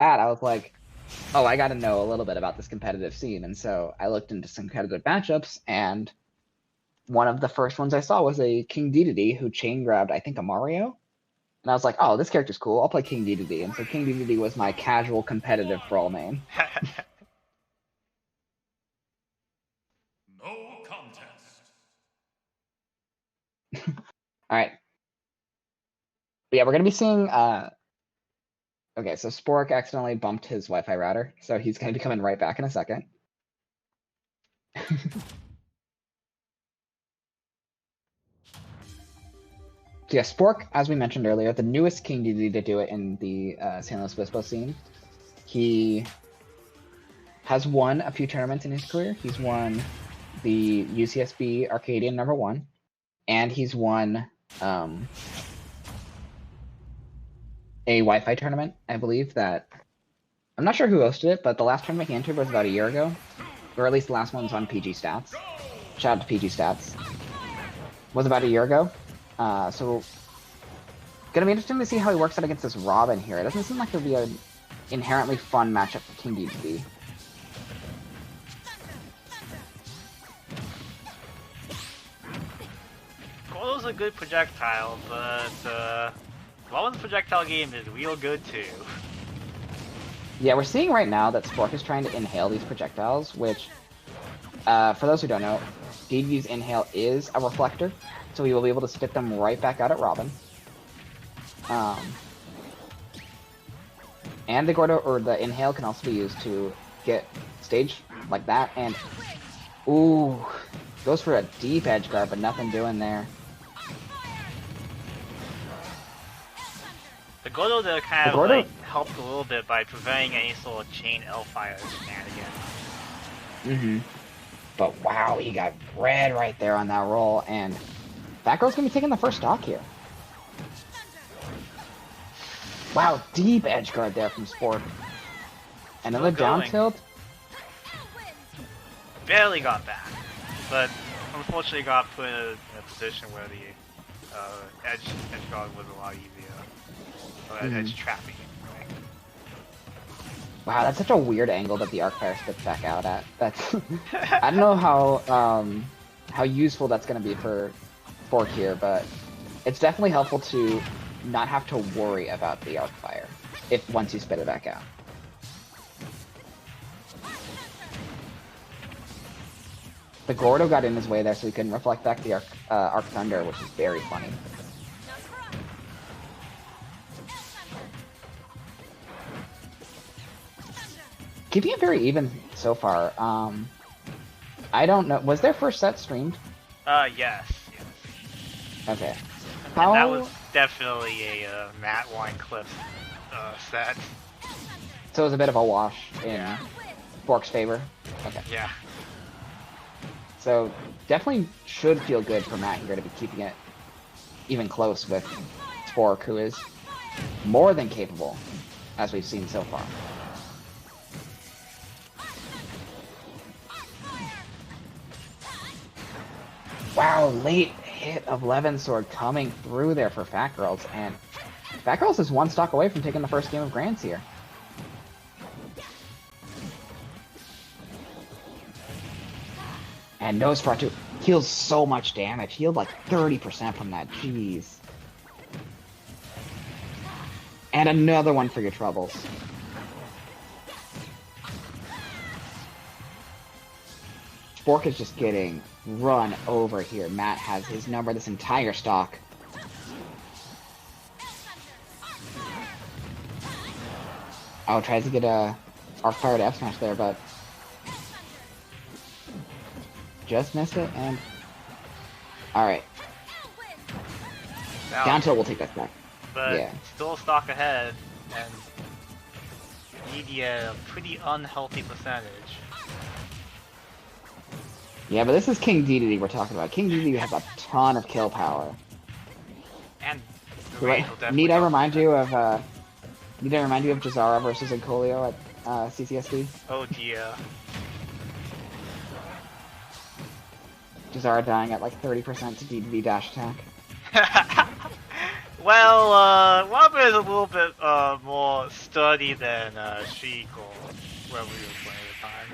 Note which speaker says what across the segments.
Speaker 1: that, I was like, oh, I got to know a little bit about this competitive scene. And so I looked into some competitive matchups, and one of the first ones I saw was a King Dedede who chain grabbed, I think, a Mario. And I was like, oh, this character's cool. I'll play King Dedede. And so King Dedede was my casual competitive brawl main.
Speaker 2: No contest.
Speaker 1: All right. But yeah, we're going to be seeing. Okay, so Spork accidentally bumped his Wi Fi router. So he's going to be coming right back in a second. So yeah, Spork, as we mentioned earlier, the newest King Dedede to do it in the San Luis Obispo scene. He has won a few tournaments in his career. He's won the UCSB Arcadian #1, and he's won a Wi-Fi tournament, I believe, that I'm not sure who hosted it, but the last tournament he entered was about a year ago, or at least the last one's on PG Stats. Shout out to PG Stats. Was about a year ago. So gonna be interesting to see how he works out against this Robin here. It doesn't seem like it'll be an inherently fun matchup for King Dedede.
Speaker 3: Gordo's a good projectile, but Robin's projectile game is real good too.
Speaker 1: Yeah, we're seeing right now that Spork is trying to inhale these projectiles, which, for those who don't know, Dedede's inhale is a reflector, so he will be able to spit them right back out at Robin. And the Gordo, or the inhale, can also be used to get stage like that, and ooh, goes for a deep edge guard, but nothing doing there.
Speaker 3: The Gordo there kind of like helped a little bit by preventing any sort of chain L-fire shenanigans.
Speaker 1: But wow, he got red right there on that roll, and FatGirlz gonna be taking the first stock here. Wow, deep edge guard there from Spork. Another down tilt.
Speaker 3: Barely got back, but unfortunately got put in a position where the edge guard was a lot easier. Edge trapping. Right?
Speaker 1: Wow, that's such a weird angle that the arc fire spits back out at. That's I don't know how useful that's gonna be for Spork here, but it's definitely helpful to not have to worry about the arc fire if once you spit it back out. The Gordo got in his way there, so he couldn't reflect back the arc thunder, which is very funny. Keeping it very even so far. I don't know. Was their first set streamed?
Speaker 3: Yes.
Speaker 1: Okay.
Speaker 3: And that was definitely a Matt Winecliff set.
Speaker 1: So it was a bit of a wash in Spork's favor? Okay.
Speaker 3: Yeah.
Speaker 1: So definitely should feel good for Matt here to be keeping it even close with Spork, who is more than capable, as we've seen so far. Wow, late hit of Levin's sword coming through there for FatGirlz, and FatGirlz is one stock away from taking the first game of Grands here. And Nosferatu heals so much damage. Healed like 30% from that. Jeez. And another one for your troubles. Spork is just getting run over here. Matt has his number this entire stock. Oh, tries to get a arc fire to F smash there, but just missed it, and alright. Down tilt will take that back.
Speaker 3: But still stock ahead, and need a pretty unhealthy percentage.
Speaker 1: Yeah, but this is King Dedede we're talking about. King Dedede has a ton of kill power.
Speaker 3: And
Speaker 1: need I remind you of Jazara versus Incolio at CCSD?
Speaker 3: Oh dear.
Speaker 1: Jazara dying at like 30% to Dedede dash attack.
Speaker 3: Well, Robin is a little bit more sturdy than Sheik or whoever we were playing at the time.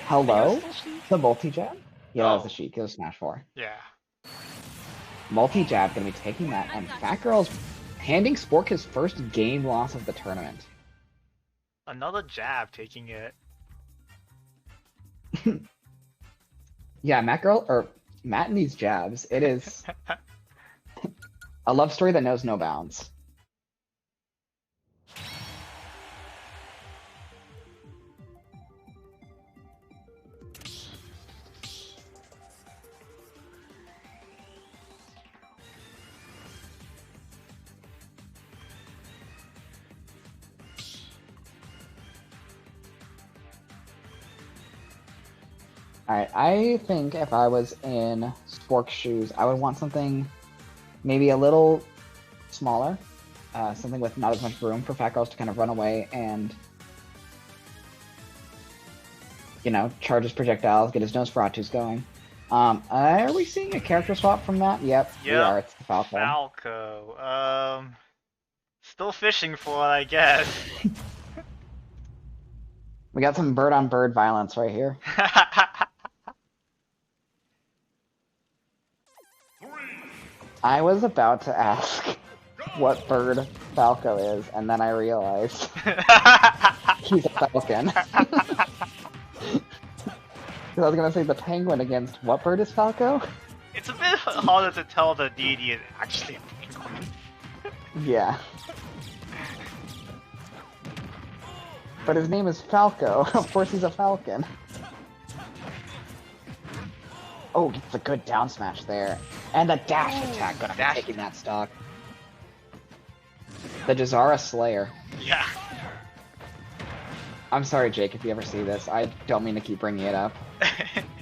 Speaker 1: Hello?
Speaker 3: Still Sheik?
Speaker 1: The multi-jab? Yeah, that was
Speaker 3: Oh.
Speaker 1: a Sheik. It was Smash 4.
Speaker 3: Yeah.
Speaker 1: Multi-jab gonna be taking that, and FatGirlz handing Spork his first game loss of the tournament.
Speaker 3: Another jab taking it.
Speaker 1: Yeah, Matt and these jabs. It is a love story that knows no bounds. Alright, I think if I was in Spork's shoes, I would want something maybe a little smaller. Something with not as much room for FatGirlz to kind of run away and, you know, charge his projectiles, get his Nosferatus going. Are we seeing a character swap from that? Yep, we are. It's the Falco.
Speaker 3: Falco. Still fishing for it, I guess.
Speaker 1: We got some bird-on-bird violence right here. I was about to ask what bird Falco is, and then I realized he's a falcon. I was gonna say the penguin against what bird is Falco?
Speaker 3: It's a bit harder to tell the Dedede is actually a penguin.
Speaker 1: Yeah. But his name is Falco. Of course he's a falcon. Oh, gets a good down smash there. And a dash attack, gonna be taking that stock. The Jazara Slayer.
Speaker 3: Yeah.
Speaker 1: I'm sorry, Jake, if you ever see this. I don't mean to keep bringing it up.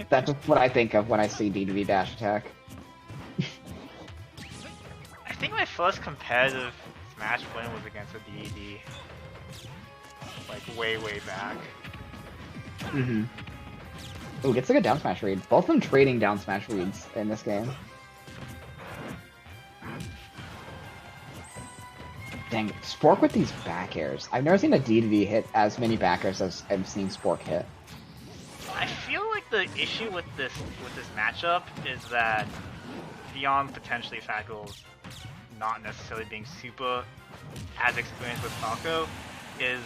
Speaker 1: That's just what I think of when I see Dedede dash attack.
Speaker 3: I think my first competitive Smash win was against a Dedede. Like, way back.
Speaker 1: Mm-hmm. Ooh, gets a good down smash read. Both of them trading down smash reads in this game. Dang, Spork with these back airs. I've never seen a Dedede hit as many back airs as I've seen Spork hit.
Speaker 3: I feel like the issue with this matchup is that beyond potentially FatGirlz not necessarily being super as experienced with Falco, is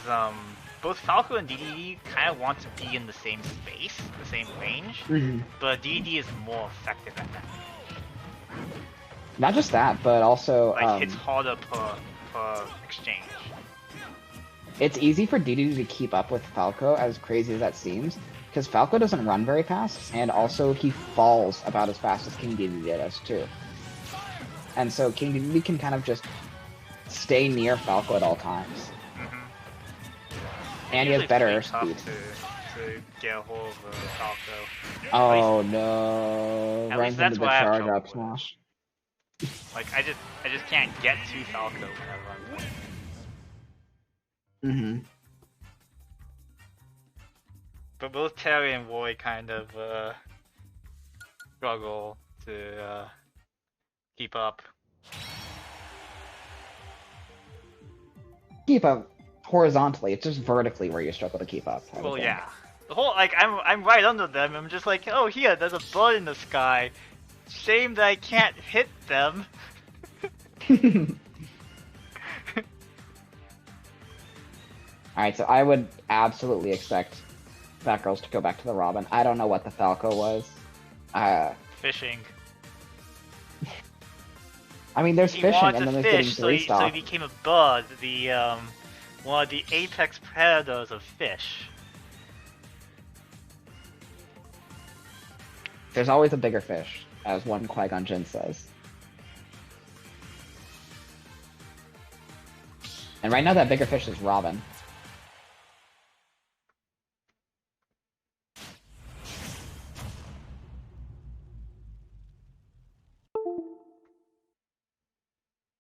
Speaker 3: both Falco and Dedede kind of want to be in the same space, the same range, but Dedede is more effective at that.
Speaker 1: Not just that, but also
Speaker 3: like hits harder per exchange.
Speaker 1: It's easy for Dedede to keep up with Falco, as crazy as that seems, because Falco doesn't run very fast, and also he falls about as fast as King Dedede does too. And so King Dedede can kind of just stay near Falco at all times. And he has better airspeed.
Speaker 3: To get a hold of Falco.
Speaker 1: Oh no! Runs into the charge up smash.
Speaker 3: Like I just can't get to Falco whenever I'm playing. But both Terry and Roy kind of struggle to keep up.
Speaker 1: Keep up horizontally. It's just vertically where you struggle to keep up.
Speaker 3: Well, yeah. The whole I'm right under them. I'm just like, oh, here, there's a bird in the sky. Shame that I can't hit them.
Speaker 1: Alright, so I would absolutely expect FatGirlz to go back to the Robin. I don't know what the Falco was.
Speaker 3: Fishing.
Speaker 1: I mean, there's fishing, and then there's getting three
Speaker 3: so he became a bird, the one of the apex predators of fish.
Speaker 1: There's always a bigger fish, as one Qui-Gon Jinn says. And right now that bigger fish is Robin.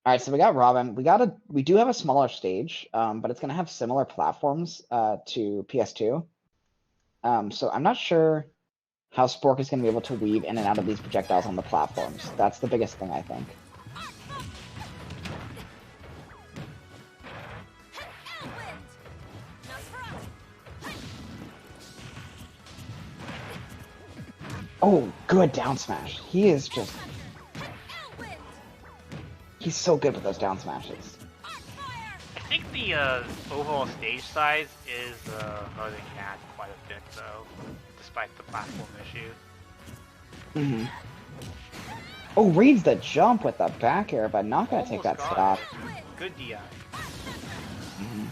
Speaker 1: Alright, so we got Robin. We do have a smaller stage, but it's gonna have similar platforms to PS2. So I'm not sure how Spork is gonna be able to weave in and out of these projectiles on the platforms. That's the biggest thing, I think. Oh, good down smash. He is just... He's so good with those down smashes.
Speaker 3: I think the overall stage size is hurting Nat quite a bit, though, despite the platform issue.
Speaker 1: Mm-hmm. Oh, reads the jump with the back air, but not gonna take that stop.
Speaker 3: Good DI.
Speaker 1: Mm-hmm.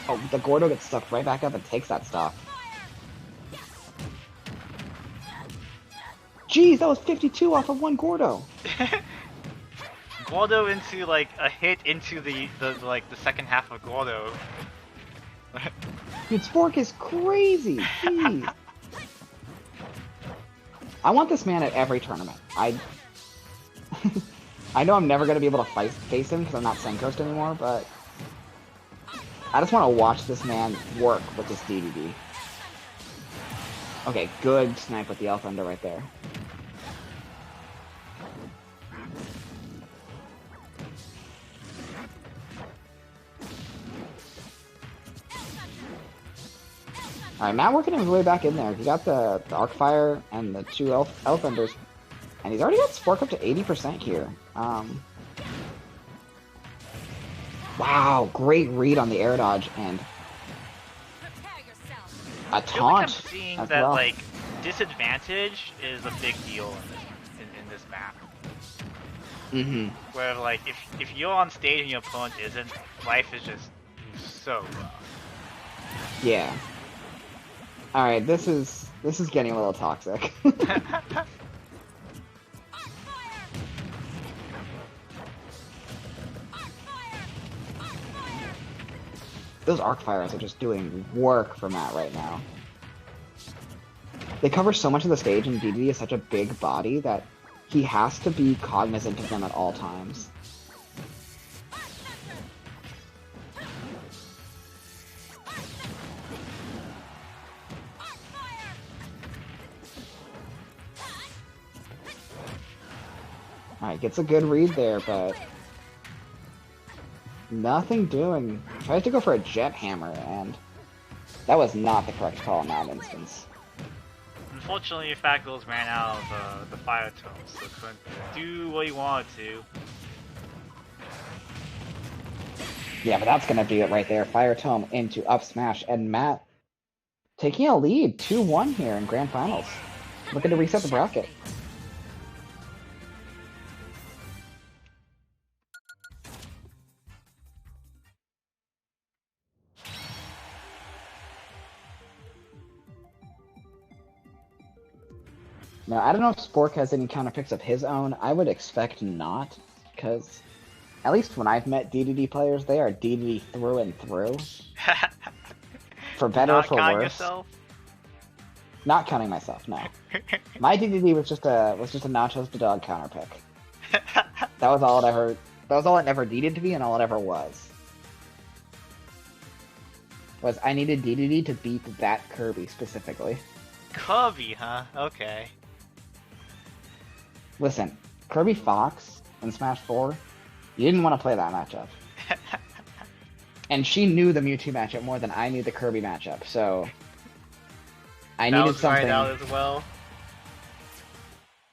Speaker 1: Oh, the Gordo gets stuck right back up and takes that stock. Jeez, that was 52 off of one Gordo.
Speaker 3: Gordo into like a hit into the second half of Gordo.
Speaker 1: Dude, Spork is crazy. Jeez. I want this man at every tournament. I know I'm never gonna be able to face him because I'm not Senkost anymore, but I just want to watch this man work with this DDD. Okay, good snipe with the Elf Thunder right there. Alright, Matt working his way back in there. He got the Arc Fire and the two Elf Thunders. And he's already got Spork up to 80% here. Wow, great read on the air dodge and a taunt.
Speaker 3: I feel like I'm seeing
Speaker 1: as
Speaker 3: that
Speaker 1: well.
Speaker 3: like disadvantage is a big deal in this map.
Speaker 1: Mm-hmm.
Speaker 3: Where like if you're on stage and your opponent isn't, life is just so rough.
Speaker 1: Yeah. Alright, this is getting a little toxic. Those arc fires are just doing work for Matt right now. They cover so much of the stage, and DDD is such a big body that he has to be cognizant of them at all times. Alright, gets a good read there, but nothing doing. Tries to go for a jet hammer, and that was not the correct call in that instance.
Speaker 3: Unfortunately, FatGirlz ran out of the fire tome, so couldn't do what he wanted to.
Speaker 1: Yeah, but that's gonna be it right there. Fire tome into up smash, and Matt taking a lead 2-1 here in Grand Finals. Looking to reset the bracket. Now, I don't know if Spork has any counter picks of his own. I would expect not, because at least when I've met DDD players, they are DDD through and through. For better or for worse.
Speaker 3: Yourself?
Speaker 1: Not counting myself, no. My DDD was just a Nachos the dog counter pick. That was all it ever. That was all it never needed to be, and all it ever was. I needed DDD to beat that Kirby specifically.
Speaker 3: Kirby, huh? Okay.
Speaker 1: Listen, Kirby Fox in Smash 4, you didn't want to play that matchup. And she knew the Mewtwo matchup more than I knew the Kirby matchup, so I needed something.
Speaker 3: That was right out as well.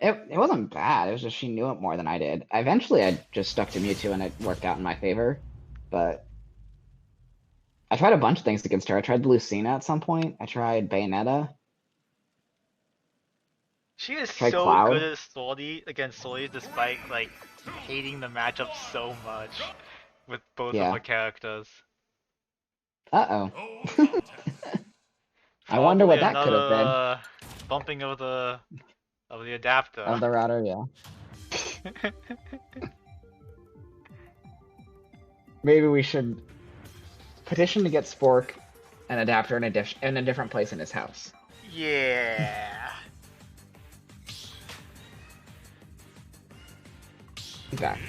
Speaker 1: It wasn't bad, it was just she knew it more than I did. Eventually I just stuck to Mewtwo and it worked out in my favor, but I tried a bunch of things against her. I tried Lucina at some point, I tried Bayonetta.
Speaker 3: She is
Speaker 1: Tried
Speaker 3: so
Speaker 1: Cloud.
Speaker 3: good against Soli, despite like hating the matchup so much with both of her characters.
Speaker 1: Uh-oh. I wonder what that could have been.
Speaker 3: Bumping of the adapter.
Speaker 1: Of the router, yeah. Maybe we should petition to get Spork an adapter in a different place in his house.
Speaker 3: Yeah.
Speaker 1: He's back.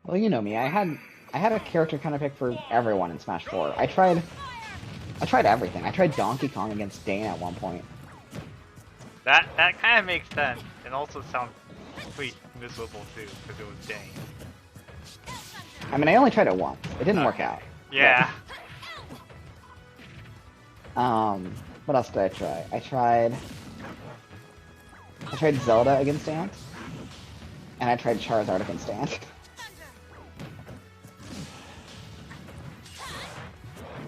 Speaker 1: Well, you know me. I had a character kind of pick for everyone in Smash 4. I tried I tried everything. I tried Donkey Kong against Dane at one point.
Speaker 3: That kind of makes sense, and also sounds pretty miserable too, because it was Dane.
Speaker 1: I mean, I only tried it once. It didn't work out.
Speaker 3: Yeah.
Speaker 1: But, what else did I try? I tried Zelda against Ant, and I tried Charizard against Ant.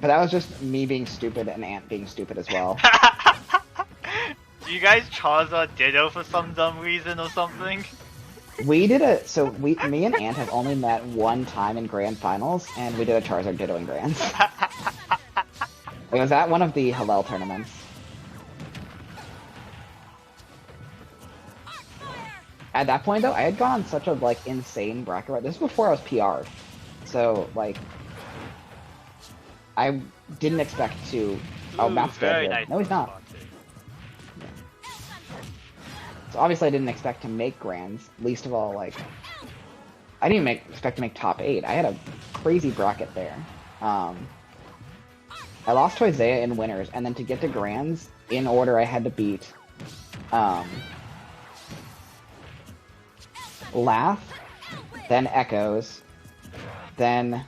Speaker 1: But that was just me being stupid and Ant being stupid as well.
Speaker 3: Do you guys Charizard Ditto for some dumb reason or something?
Speaker 1: Me and Ant have only met one time in Grand Finals, and we did a Charizard Ditto in Grands. It was at one of the Hallel tournaments. At that point, though, I had gone on such a, like, insane bracket ride. This was before I was PR'd. So, like, I didn't expect to... Oh, Matt's dead here.
Speaker 3: Nice.
Speaker 1: No, he's not. Yeah. So, obviously, I didn't expect to make Grands. Least of all, like... I didn't even expect to make top 8. I had a crazy bracket there. I lost to Isaiah in winners, and then to get to Grands, in order, I had to beat... Laugh, then Echoes, then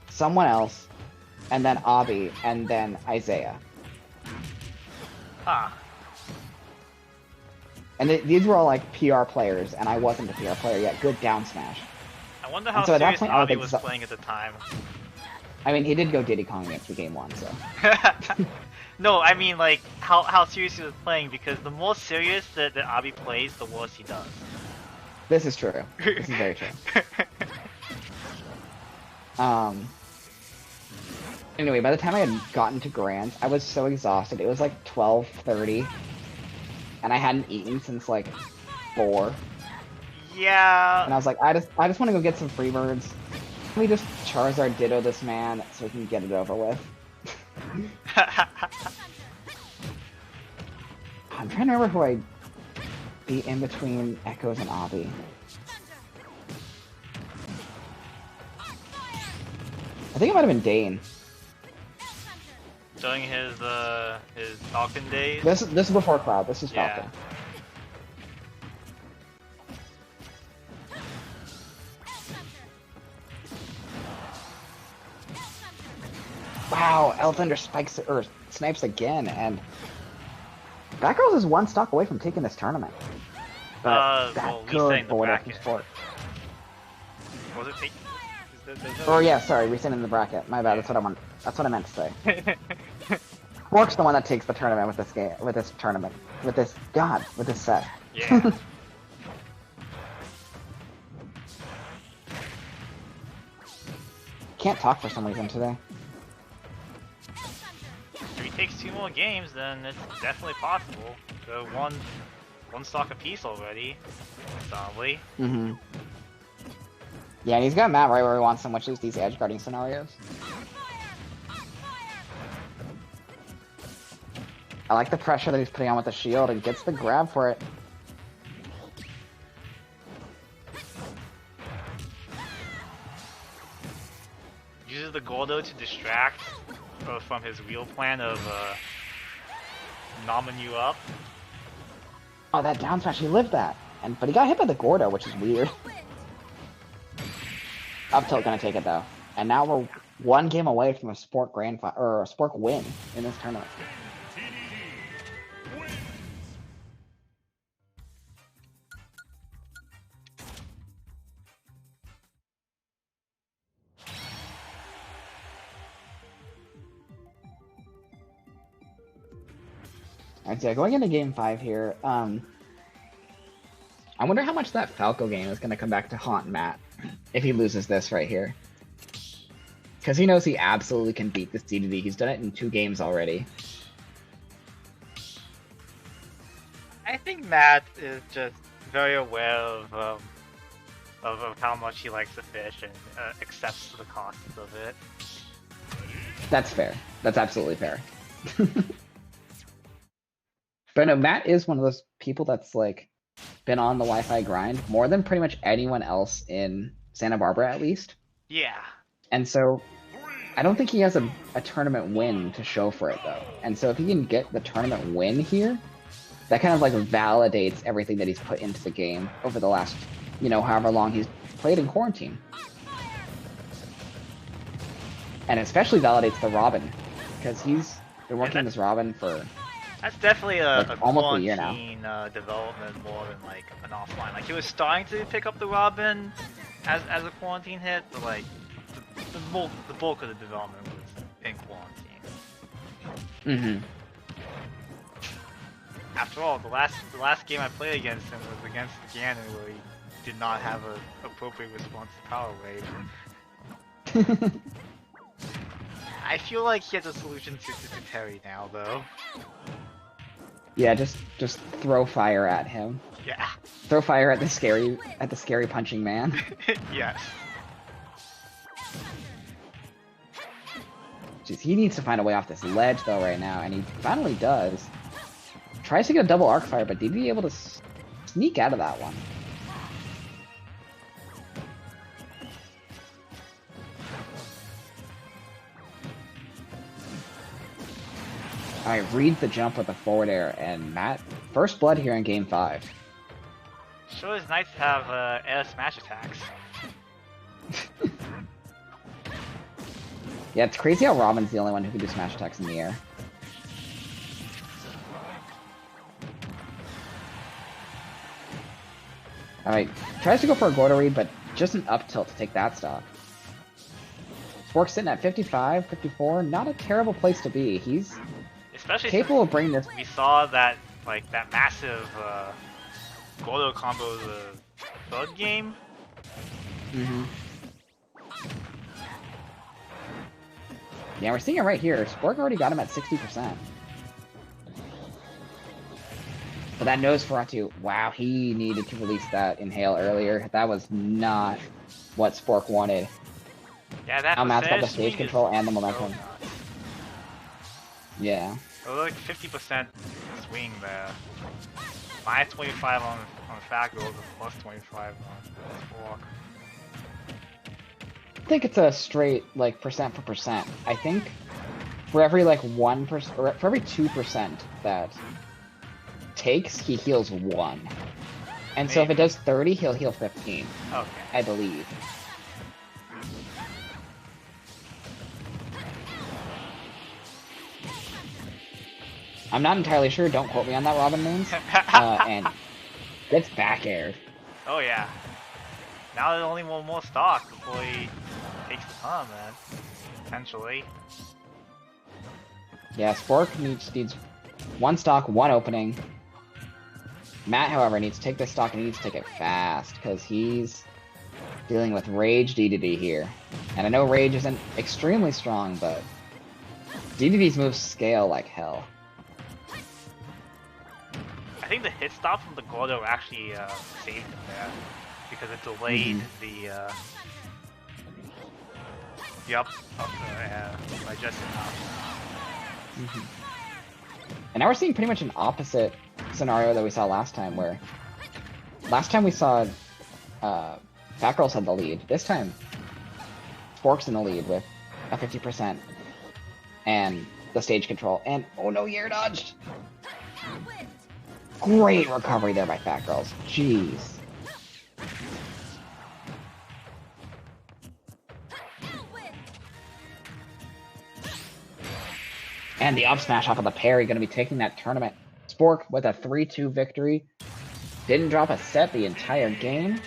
Speaker 1: someone else, and then Abby, and then Isaiah.
Speaker 3: Huh.
Speaker 1: And these were all like PR players, and I wasn't a PR player yet. Good down smash.
Speaker 3: I wonder how
Speaker 1: so
Speaker 3: serious
Speaker 1: point,
Speaker 3: Abby was playing at the time.
Speaker 1: I mean, he did go Diddy Kong against me game 1, so...
Speaker 3: No, I mean like how serious he was playing, because the more serious that Abby plays, the worse he does.
Speaker 1: This is true. This is very true. Anyway, by the time I had gotten to Grands, I was so exhausted. It was like 12:30, and I hadn't eaten since like 4.
Speaker 3: Yeah.
Speaker 1: And I was like, I just want to go get some free birds. Let me just Charizard Ditto this man so we can get it over with. I'm trying to remember who I beat in between Echoes and Abby. I think it might have been Dane.
Speaker 3: During his Falcon days.
Speaker 1: This is before Cloud. This is
Speaker 3: Yeah.
Speaker 1: Falcon. Wow, Thunder spikes or snipes again, and FatGirlz is one stock away from taking this tournament. But
Speaker 3: well,
Speaker 1: good border from Spork.
Speaker 3: Was it?
Speaker 1: Oh yeah, sorry, resending the bracket. My bad. That's what I want. That's what I meant to say. Spork's the one that takes the tournament with this game, with this set.
Speaker 3: Yeah.
Speaker 1: Can't talk for some reason today.
Speaker 3: If he takes 2 more games, then it's definitely possible. So one stock apiece already, solidly.
Speaker 1: Mm-hmm. Yeah, and he's got Matt right where he wants him, which is these edge guarding scenarios. I like the pressure that he's putting on with the shield and gets the grab for it.
Speaker 3: Uses the Gordo to distract from his real plan of nomming you up.
Speaker 1: Oh, that down smash, he lived that. But he got hit by the Gordo, which is weird. Up tilt gonna take it though. And now we're one game away from a Spork or a Spork win in this tournament. Alright, so going into game 5 here, I wonder how much that Falco game is going to come back to haunt Matt if he loses this right here. Because he knows he absolutely can beat this Dedede. He's done it in 2 games already.
Speaker 3: I think Matt is just very aware of how much he likes the fish and accepts the costs of it.
Speaker 1: That's fair. That's absolutely fair. But no, Matt is one of those people that's like been on the Wi-Fi grind more than pretty much anyone else in Santa Barbara, at least.
Speaker 3: Yeah.
Speaker 1: And so I don't think he has a tournament win to show for it, though. And so if he can get the tournament win here, that kind of like validates everything that he's put into the game over the last, you know, however long he's played in quarantine. And especially validates the Robin, because he's been working this Robin for
Speaker 3: that's definitely a
Speaker 1: almost a year now.
Speaker 3: Development more than like an offline. Like he was starting to pick up the Robin as a quarantine hit, but like the bulk of the development was in quarantine. After all, the last game I played against him was against Ganon, where he did not have an appropriate response to Power Wave. I feel like he has a solution to Terry now, though.
Speaker 1: Yeah, just throw fire at him.
Speaker 3: Yeah.
Speaker 1: Throw fire at the scary punching man.
Speaker 3: Yes.
Speaker 1: Jeez, he needs to find a way off this ledge though right now, and he finally does. Tries to get a double arc fire, but Dedede able to sneak out of that one. Alright, reads the jump with a forward air, and Matt, first blood here in game 5.
Speaker 3: Sure is nice to have air smash attacks.
Speaker 1: Yeah, it's crazy how Robin's the only one who can do smash attacks in the air. Alright, tries to go for a Gordo read, but just an up tilt to take that stock. Spork sitting at 55, 54, not a terrible place to be. He's
Speaker 3: especially
Speaker 1: capable of bringing this.
Speaker 3: We saw that like that massive Gordo combo the third game.
Speaker 1: Yeah, we're seeing it right here. Spork already got him at 60%. But that Nosferatu, wow, he needed to release that inhale earlier. That was not what Spork wanted.
Speaker 3: Yeah, that
Speaker 1: Matt's got the stage control and the momentum.
Speaker 3: So
Speaker 1: yeah.
Speaker 3: it was like 50% swing there. Minus 25 on FatGirlz, plus 25 on Spork.
Speaker 1: I think it's a straight like percent for percent. I think for every like 1% or for every 2% that takes, he heals 1. And so if it does 30, he'll heal 15.
Speaker 3: Okay.
Speaker 1: I believe. I'm not entirely sure, don't quote me on that, Robin means. And gets back aired.
Speaker 3: Oh yeah. Now there's only one more stock before he takes the turn, man. Potentially.
Speaker 1: Yeah, Spork needs 1 stock, 1 opening. Matt, however, needs to take this stock and he needs to take it fast, because he's dealing with Rage Dedede here. And I know Rage isn't extremely strong, but Dedede's moves scale like hell.
Speaker 3: I think the hit stop from the Gordo actually saved him there, because it delayed the up by just enough.
Speaker 1: And now we're seeing pretty much an opposite scenario that we saw last time, where last time we saw FatGirlz had the lead. This time, Spork's in the lead with a 50% and the stage control. And oh no, he air dodged! Great recovery there by FatGirlz. Jeez. And the up smash off of the parry, going to be taking that tournament. Spork with a 3-2 victory. Didn't drop a set the entire game.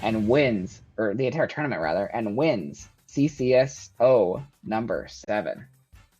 Speaker 1: And wins, or the entire tournament rather, and wins CCSO number 7.